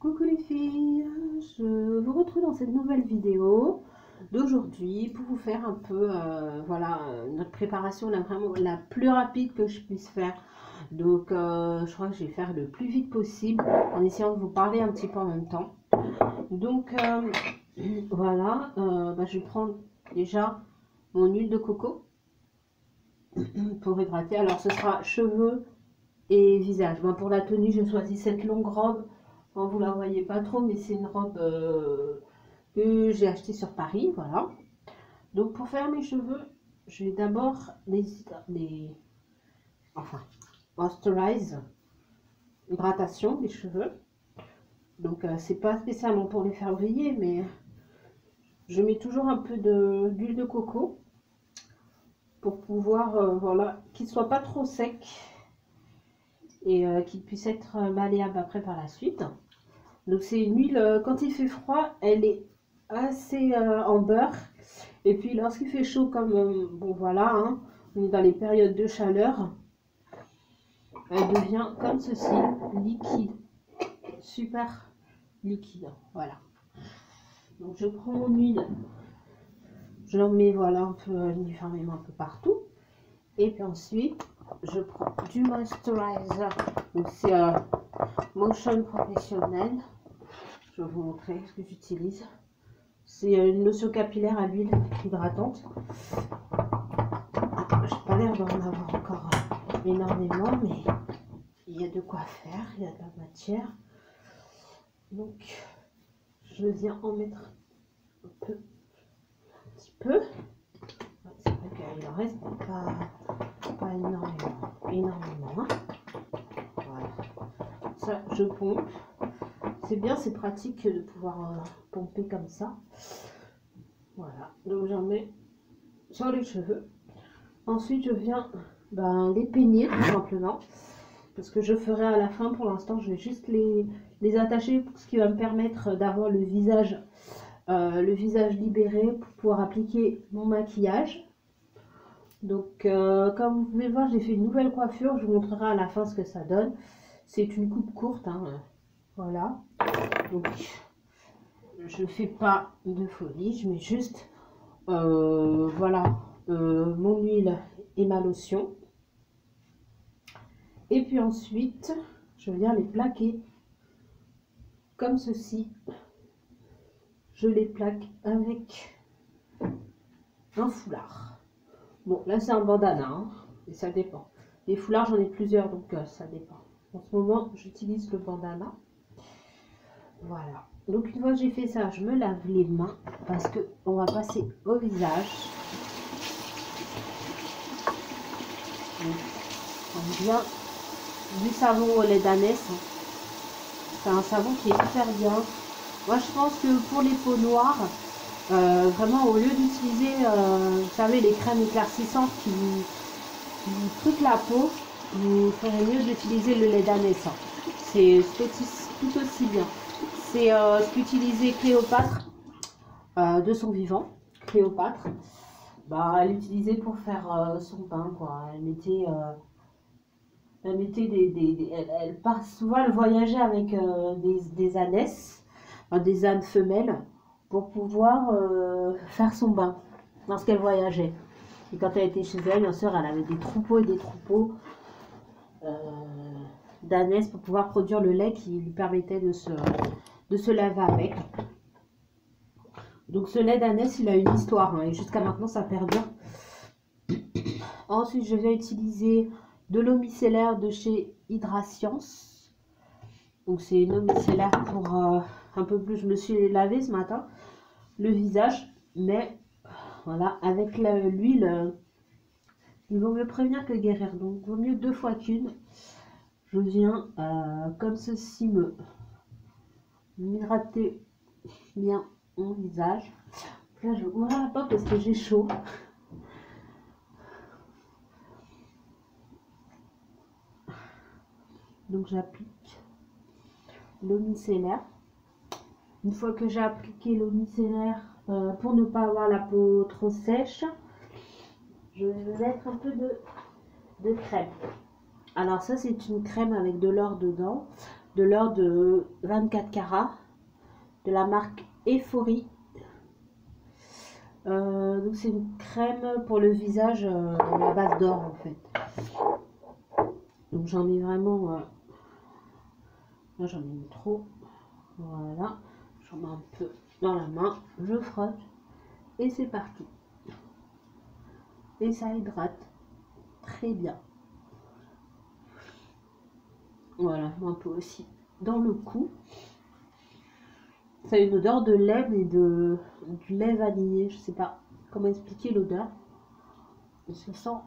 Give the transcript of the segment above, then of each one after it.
Coucou les filles, je vous retrouve dans cette nouvelle vidéo d'aujourd'hui pour vous faire un peu notre préparation vraiment la plus rapide que je puisse faire. Donc je crois que je vais faire le plus vite possible en essayant de vous parler un petit peu en même temps. Donc je vais prendre déjà mon huile de coco pour hydrater. Alors ce sera cheveux et visage. Pour la tenue, j'ai choisi cette longue robe. Bon, vous la voyez pas trop, mais c'est une robe que j'ai achetée sur Paris, voilà. Donc pour faire mes cheveux, je vais d'abord moisturize, hydratation des cheveux. Donc c'est pas spécialement pour les faire briller, mais je mets toujours un peu d'huile de coco pour pouvoir qu'il soit pas trop sec et qu'il puisse être malléable après par la suite. Donc c'est une huile, quand il fait froid, elle est assez en beurre. Et puis lorsqu'il fait chaud, comme on est dans les périodes de chaleur, elle devient comme ceci, liquide, super liquide. Voilà. Donc je prends mon huile, je l'en mets un peu uniformément un peu partout. Et puis ensuite, je prends du moisturizer. Donc c'est Motion Professionnel. Je vais vous montrer ce que j'utilise. C'est une lotion capillaire à l'huile hydratante. J'ai pas l'air d'en avoir encore énormément, mais il y a de quoi faire, il y a de la matière. Donc, je viens en mettre un petit peu. C'est vrai qu'il en reste pas énormément. Hein. Voilà. Ça, je pompe. C'est bien, c'est pratique de pouvoir pomper comme ça. Voilà, donc j'en mets sur les cheveux. Ensuite, je viens les peigner tout simplement. Parce que je ferai à la fin, pour l'instant, je vais juste les attacher, ce qui va me permettre d'avoir le visage libéré pour pouvoir appliquer mon maquillage. Donc, comme vous pouvez voir, j'ai fait une nouvelle coiffure. Je vous montrerai à la fin ce que ça donne. C'est une coupe courte, hein, voilà. Donc, je fais pas de folie, je mets juste mon huile et ma lotion. Et puis ensuite, je viens les plaquer comme ceci. Je les plaque avec un foulard. Bon, là c'est un bandana, hein, et ça dépend. Les foulards, j'en ai plusieurs, donc ça dépend. En ce moment, j'utilise le bandana. Voilà. Donc une fois que j'ai fait ça, je me lave les mains parce que on va passer au visage. Donc, on vient du savon au lait d'ânesse. C'est un savon qui est hyper bien. Moi, je pense que pour les peaux noires, vraiment, au lieu d'utiliser, vous savez, les crèmes éclaircissantes qui vous truquent la peau, vous ferez mieux d'utiliser le lait d'ânesse. C'est tout aussi bien. C'est ce qu'utilisait Cléopâtre de son vivant. Cléopâtre, elle l'utilisait pour faire son bain, quoi. Elle mettait souvent elle voyageait avec des ânesses, des ânes femelles, pour pouvoir faire son bain lorsqu'elle voyageait. Et quand elle était chez elle, bien sûr, elle avait des troupeaux et des troupeaux d'ânesses pour pouvoir produire le lait qui lui permettait de se laver avec. Donc ce lait d'ânesse, il a une histoire, hein, et jusqu'à maintenant ça perdure. Ensuite, je vais utiliser de l'eau micellaire de chez Hydrascience. Donc c'est une eau micellaire pour un peu plus. Je me suis lavé ce matin le visage, mais voilà, avec l'huile, il vaut mieux prévenir que guérir. Donc il vaut mieux 2 fois qu'une. Je viens comme ceci m'hydrater bien mon visage. Là, je ouvre la porte parce que j'ai chaud. Donc j'applique l'eau micellaire. Une fois que j'ai appliqué l'eau micellaire, pour ne pas avoir la peau trop sèche, je vais mettre un peu de crème. Alors ça, c'est une crème avec de l'or dedans. de l'or de 24 carats de la marque Euphorie. Donc c'est une crème pour le visage à base d'or en fait. Donc j'en ai vraiment, là j'en ai mis trop. Voilà, j'en mets un peu dans la main, je frotte et c'est parti. Et ça hydrate très bien. Voilà, un peu aussi dans le cou. Ça a une odeur de lait, mais du lait vanillé. Je sais pas comment expliquer l'odeur. Ça sent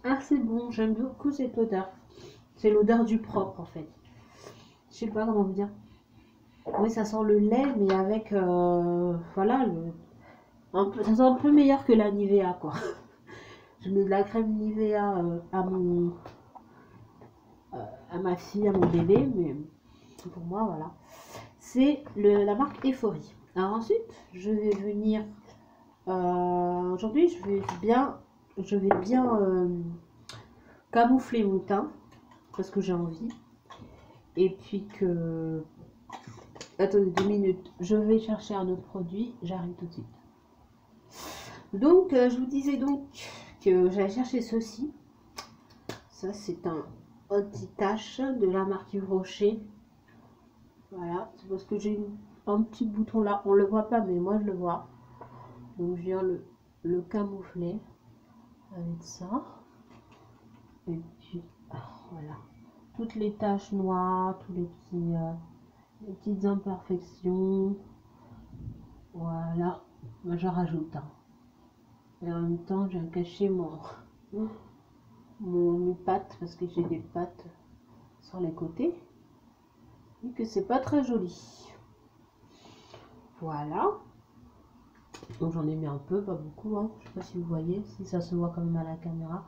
assez bon. J'aime beaucoup cette odeur. C'est l'odeur du propre en fait. Je sais pas comment vous dire. Oui, ça sent le lait, mais avec voilà, ça sent un peu meilleur que la Nivea quoi. Je mets de la crème Nivea à ma fille, à mon bébé, mais pour moi voilà. C'est la marque Euphorie. Alors ensuite, je vais venir. Aujourd'hui, je vais bien camoufler mon teint parce que j'ai envie. Et puis que. Attendez 2 minutes, je vais chercher un autre produit, j'arrive tout de suite. Donc, je vous disais donc que j'allais chercher ceci. Ça, c'est un anti-tache de la marque Yves Rocher. Voilà, c'est parce que j'ai un petit bouton là, on le voit pas, mais moi je le vois. Donc, je viens le camoufler avec ça. Et puis, voilà. Toutes les taches noires, tous les petites imperfections. Voilà, moi je rajoute. Et en même temps, j'ai caché mes pattes parce que j'ai des pattes sur les côtés. Et que c'est pas très joli. Voilà. Donc j'en ai mis un peu, pas beaucoup. Hein. Je sais pas si vous voyez, si ça se voit quand même à la caméra.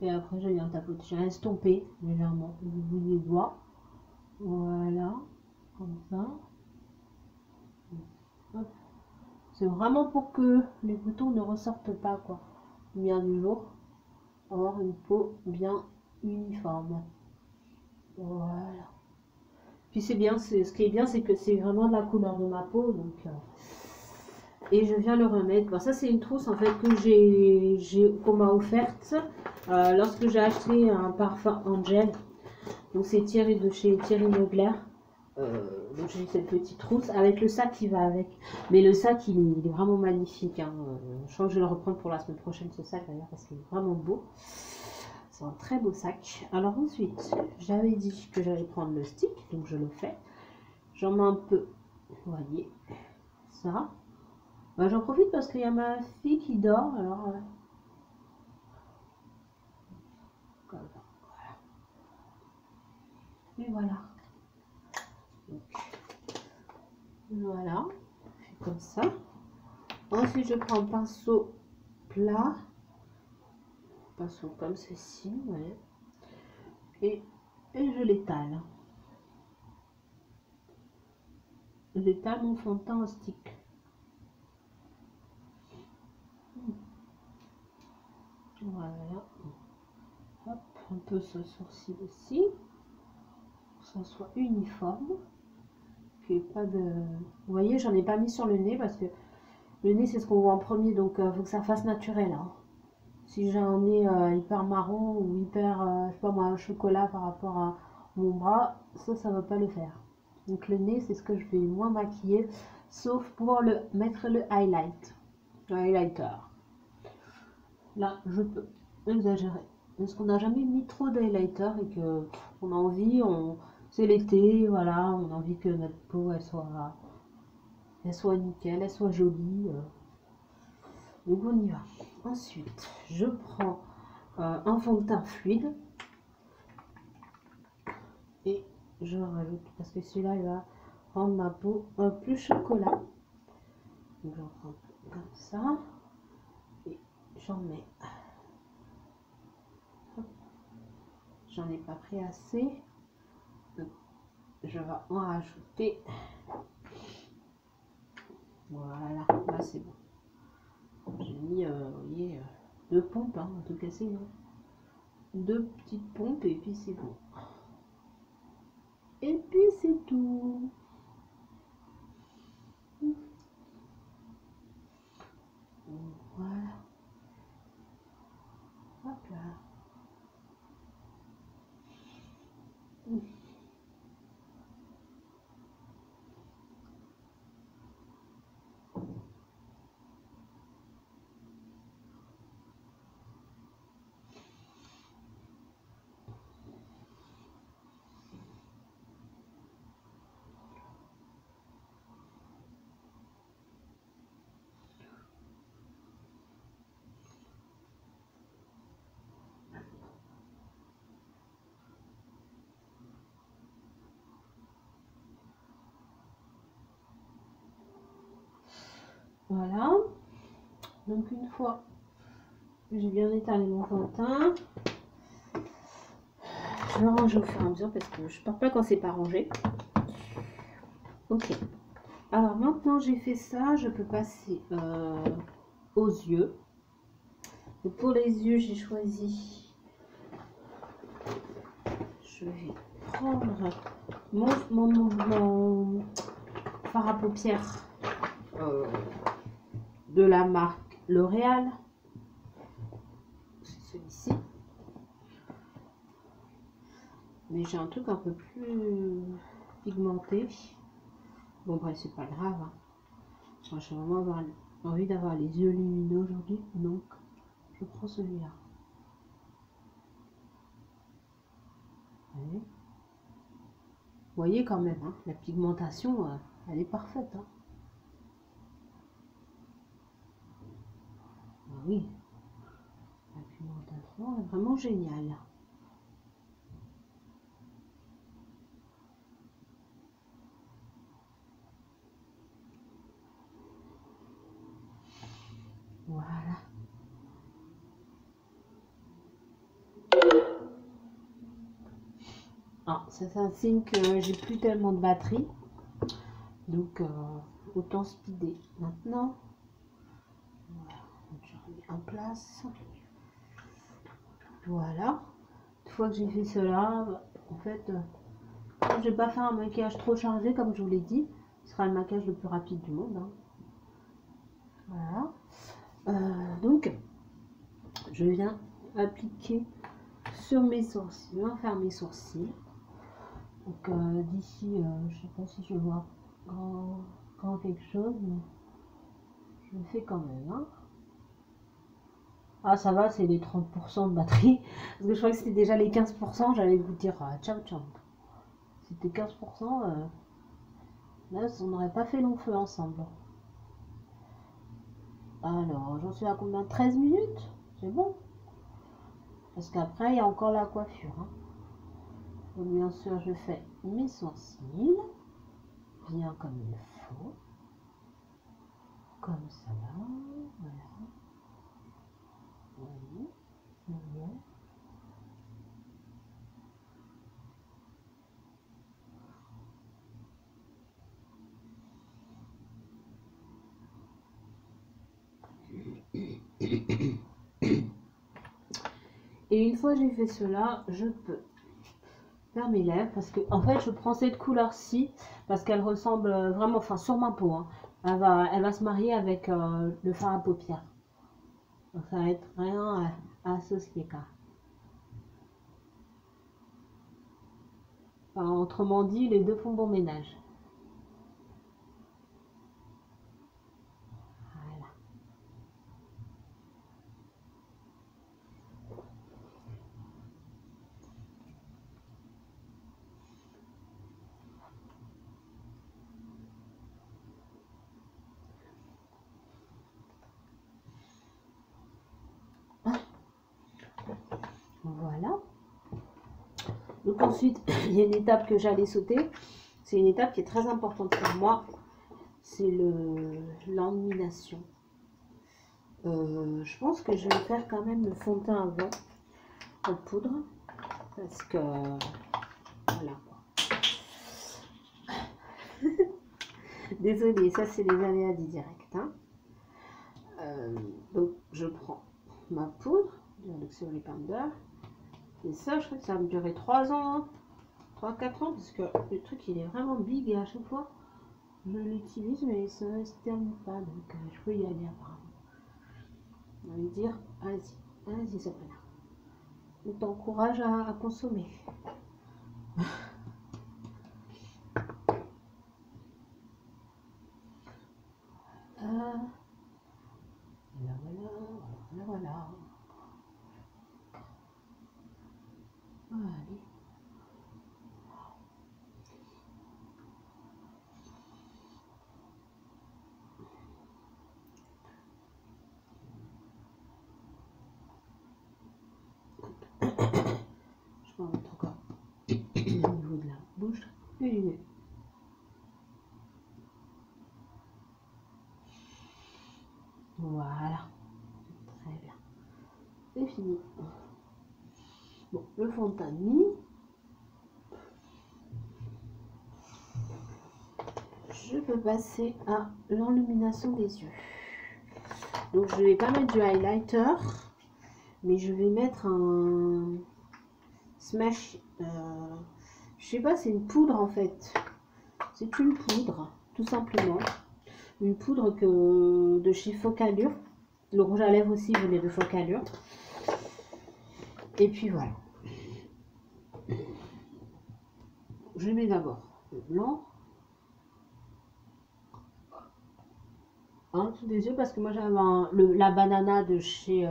Et après, je viens tapoter. J'ai estompé légèrement au bout des doigts. Voilà, comme ça. C'est vraiment pour que les boutons ne ressortent pas, quoi. Lumière du jour. Avoir une peau bien uniforme. Voilà. Puis c'est bien, ce qui est bien, c'est que c'est vraiment de la couleur de ma peau. Donc, et je viens le remettre. Bon, ça, c'est une trousse en fait qu'on m'a offerte lorsque j'ai acheté un parfum Angel. Donc c'est Thierry de chez Thierry Mugler. Donc j'ai cette petite trousse avec le sac qui va avec. Mais le sac il est vraiment magnifique. Hein. Je crois que je vais le reprendre pour la semaine prochaine ce sac d'ailleurs parce qu'il est vraiment beau. C'est un très beau sac. Alors ensuite, j'avais dit que j'allais prendre le stick, donc je le fais. J'en mets un peu, vous voyez, ça. Ben, j'en profite parce qu'il y a ma fille qui dort. Alors voilà. Et voilà. Donc, voilà, comme ça. Ensuite, je prends un pinceau plat, pinceau comme ceci, ouais. et je l'étale. J'étale mon fond de teint en stick. Voilà. Hop, un peu ce sourcil aussi, pour que ça soit uniforme. Puis pas de. Vous voyez, j'en ai pas mis sur le nez parce que le nez c'est ce qu'on voit en premier, donc il faut que ça fasse naturel. Hein. Si j'ai un nez hyper marron ou hyper, je sais pas moi, chocolat par rapport à mon bras, ça va pas le faire. Donc le nez, c'est ce que je vais moins maquiller, sauf pour mettre le highlighter. Là, je peux exagérer. Parce qu'on n'a jamais mis trop d'highlighter et que on a envie, c'est l'été, voilà, on a envie que notre peau elle soit nickel, elle soit jolie. Donc on y va. Ensuite, je prends un fond de teint fluide et je rajoute parce que celui-là il va rendre ma peau plus chocolat. Donc j'en prends un peu comme ça et j'en mets. J'en ai pas pris assez, donc je vais en rajouter. Voilà, là c'est bon. J'ai mis, vous voyez, 2 pompes, hein, en tout cas c'est 2 petites pompes et puis c'est bon. Et puis c'est tout. Voilà. Hop là. Voilà. Donc une fois que j'ai bien étalé mon fond de teint, je le range au fur et à mesure parce que je ne pars pas quand c'est pas rangé. Ok. Alors maintenant j'ai fait ça, je peux passer aux yeux. Donc pour les yeux, j'ai choisi. Je vais prendre mon fard à paupières de la marque L'Oréal. C'est celui-ci. Mais j'ai un truc un peu plus pigmenté. Bon, bref, c'est pas grave. Hein. Moi, j'ai vraiment envie d'avoir les yeux lumineux aujourd'hui. Donc, je prends celui-là. Vous voyez quand même, hein, la pigmentation, elle est parfaite. Hein. Ah oui, la pigmentation est vraiment géniale. Voilà. Ah, ça c'est un signe que j'ai plus tellement de batterie. Donc, autant speeder. Maintenant, voilà, je remets en place. Voilà. Une fois que j'ai fait cela, en fait, je vais pas faire un maquillage trop chargé, comme je vous l'ai dit. Ce sera le maquillage le plus rapide du monde. Hein. Voilà. Donc, je viens appliquer sur mes sourcils, faire mes sourcils. Donc d'ici, je sais pas si je vois grand quelque chose, mais je le fais quand même. Hein. Ah ça va, c'est les 30% de batterie. Parce que je crois que c'était déjà les 15%, j'allais vous dire ciao ciao. C'était 15%, là on n'aurait pas fait long feu ensemble. Alors, j'en suis à combien? 13 minutes? C'est bon. Parce qu'après, il y a encore la coiffure. Hein. Donc bien sûr, je fais mes sourcils. Bien comme il faut. Comme ça là. Voilà. Oui. Voilà. Et une fois j'ai fait cela, je peux faire mes lèvres parce que en fait je prends cette couleur-ci parce qu'elle ressemble vraiment, enfin sur ma peau, hein, elle va se marier avec le fard à paupières. Donc ça va être rien à associer quoi. Enfin, autrement dit, les deux font bon ménage. Voilà. Voilà. Donc ensuite, il y a une étape que j'allais sauter. C'est une étape qui est très importante pour moi. C'est l'enlumination. Je pense que je vais faire quand même le fond de teint avant en poudre. Parce que voilà. Désolée, ça c'est les aléas du direct. Hein. Donc je prends ma poudre, sur les pommes d'heure. Et ça, je crois que ça va me durer 3 ans. Hein. 3-4 ans parce que le truc il est vraiment big et à chaque fois je l'utilise mais ça ne se termine pas donc je peux y aller apparemment. On va lui dire vas-y Sabrina. On t'encourage à consommer. Voilà. Allez. Je vais en mettre encore au niveau de la bouche et du nez. Voilà. Très bien. C'est fini. Bon, le fond de teint mis. Je peux passer à l'enlumination des yeux. Donc je vais pas mettre du highlighter, mais je vais mettre un smash. Je sais pas, c'est une poudre en fait. C'est une poudre, tout simplement. Une poudre de chez Focallure. Le rouge à lèvres aussi venait de Focallure. Et puis voilà. Je mets d'abord le blanc. En dessous des yeux parce que moi j'avais la banana de chez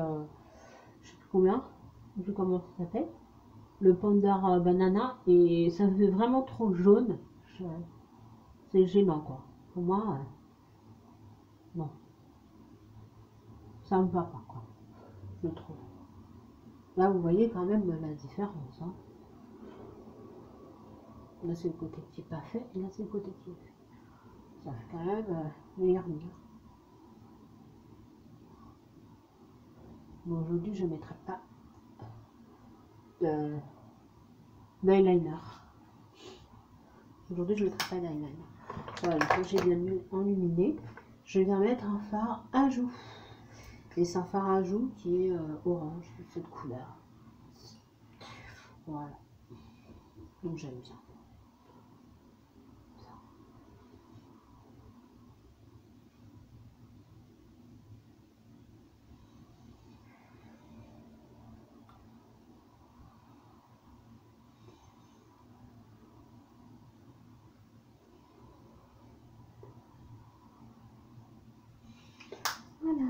je sais plus combien, je sais plus comment ça s'appelle, le Ponder banana, et ça fait vraiment trop jaune. C'est gênant quoi. Pour moi, non, ça me va pas quoi, je trouve. Là vous voyez quand même la différence. Hein. Là c'est le côté qui n'est pas fait, et là c'est le côté qui est fait. Ça fait quand même meilleur mieux. Bon, aujourd'hui je ne mettrai pas d'eyeliner. Aujourd'hui je ne mettrai pas d'eyeliner. Voilà, quand j'ai bien enluminé, je viens mettre un fard à joues. Et c'est un fard à joues qui est orange, cette couleur. Voilà. Donc j'aime bien. Voilà.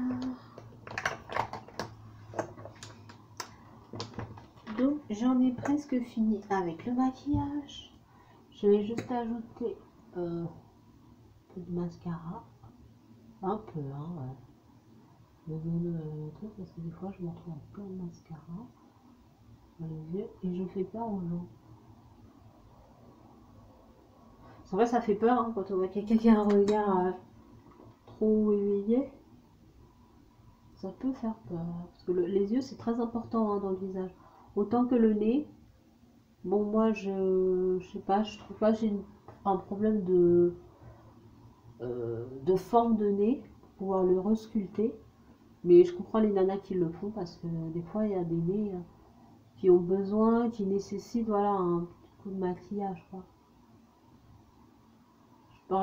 Donc j'en ai presque fini avec le maquillage. Je vais juste ajouter un peu de mascara. Un peu, hein, ouais. Je vais donner le truc parce que des fois je me retrouve avec plein de mascara dans les yeux et je fais peur aux gens. En vrai ça fait peur hein, quand on voit quelqu'un qui a un regard trop éveillé. Ça peut faire peur. Parce que les yeux c'est très important hein, dans le visage. Autant que le nez. Bon moi je sais pas, je trouve pas que j'ai un problème de forme de nez pour pouvoir le resculpter. Mais je comprends les nanas qui le font parce que des fois il y a des nez qui ont besoin, qui nécessitent voilà, un petit coup de maquillage. Quoi.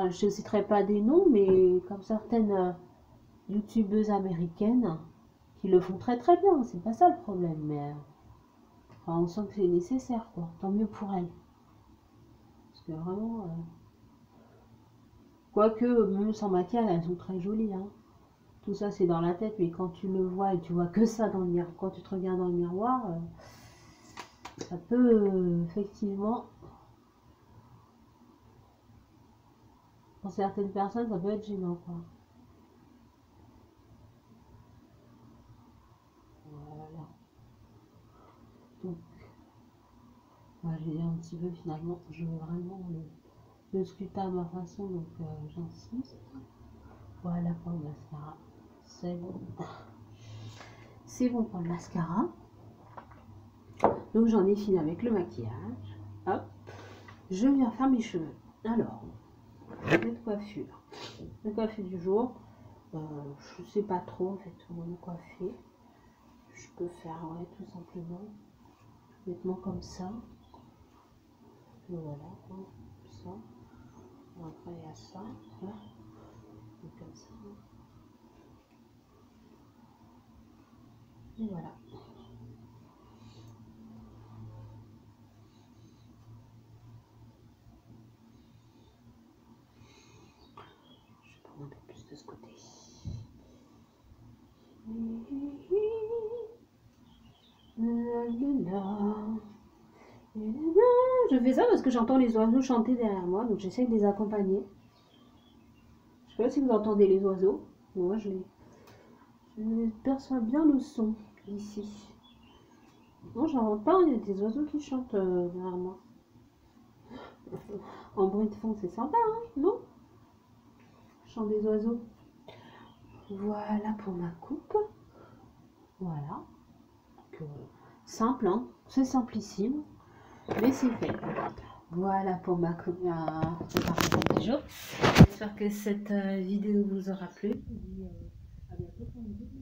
Je ne citerai pas des noms, mais comme certaines youtubeuses américaines qui le font très très bien, c'est pas ça le problème, mais enfin, on sent que c'est nécessaire, quoi. Tant mieux pour elles. Parce que vraiment, quoique même sans maquillage, elles sont très jolies. Hein. Tout ça c'est dans la tête, mais quand tu le vois et tu vois que ça dans le miroir, quand tu te regardes dans le miroir, ça peut effectivement, pour certaines personnes, ça peut être gênant, quoi. Voilà. Donc, moi j'ai dit un petit peu finalement, je veux vraiment le sculpter à ma façon, donc j'insiste. Voilà pour le mascara. C'est bon. C'est bon pour le mascara. Donc j'en ai fini avec le maquillage. Hop. Je viens faire mes cheveux. Alors, cette coiffure. La coiffure du jour. Je sais pas trop en fait comment me coiffer. Je peux faire ouais, tout simplement vêtements comme ça. Voilà, hein, ça. Après, il y a ça. Là. Donc, comme ça. Et voilà. Je vais prendre un peu plus de ce côté. Je fais ça parce que j'entends les oiseaux chanter derrière moi, donc j'essaie de les accompagner. Je sais pas si vous entendez les oiseaux. Moi, je perçois bien le son ici. Non, j'en entends, il y a des oiseaux qui chantent derrière moi. En bruit de fond, c'est sympa, hein, non? Chant des oiseaux. Voilà pour ma coupe. Voilà. Donc, simple, hein, c'est simplissime, mais c'est fait. Voilà pour ma coupe du jour. J'espère que cette vidéo vous aura plu. Je vous dis à bientôt pour une vidéo.